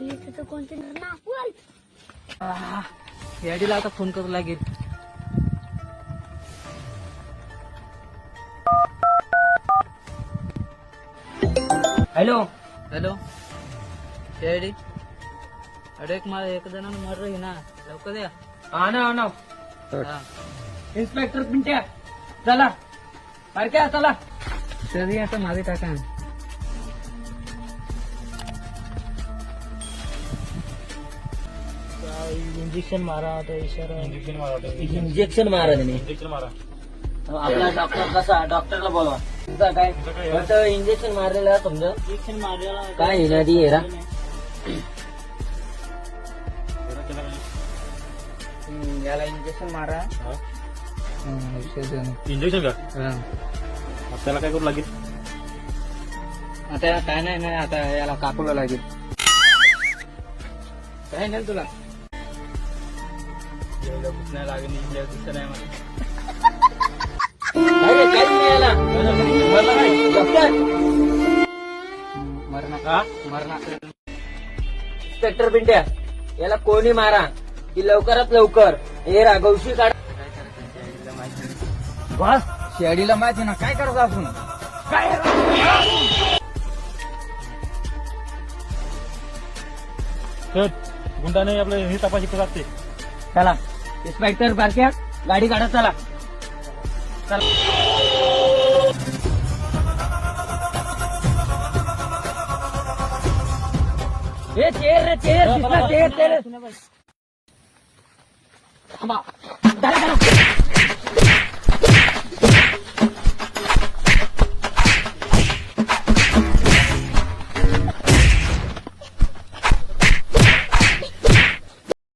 इथे तर कोणते ना बोल. याडीला आता फोन करू लागेल. हॅलो हॅलो याडी, अरे एक जणांना मर रही ना, लवकर या. हा ना हा. इन्स्पेक्टर पिंट्या चला बारक्या चला. तरी आता मागे टाका. इंजेक्शन मारा आता इशारा. इंजेक्शन मारा त्याने. आपला डॉक्टर कसा, डॉक्टरला बोलवा. तुझा काय फक्त इंजेक्शन मारलेला समजा. इंजेक्शन मारलेला काय आहे ना ती हेरा. याला इंजेक्शन मारा. इंजेक्शन का त्याला काय करू लागेल? आता काय नाही आता याला कापूला लागेल. काय नाही तुला नाही लागेल. दुसरं नाही मला. अरे काहीच नाही याला. डॉक्टर मरणा. इन्स्पेक्टर पिंट्या याला कोणी मारा की लवकरात लवकर हे राघवशी काढ. बस शेडीला माहिती ना काय करतो आपण. तर गुंडा नाही आपलं हे तपास इकडे जाते. चला इन्स्पेक्टर बारक्या गाडी काढा चला. हे चेर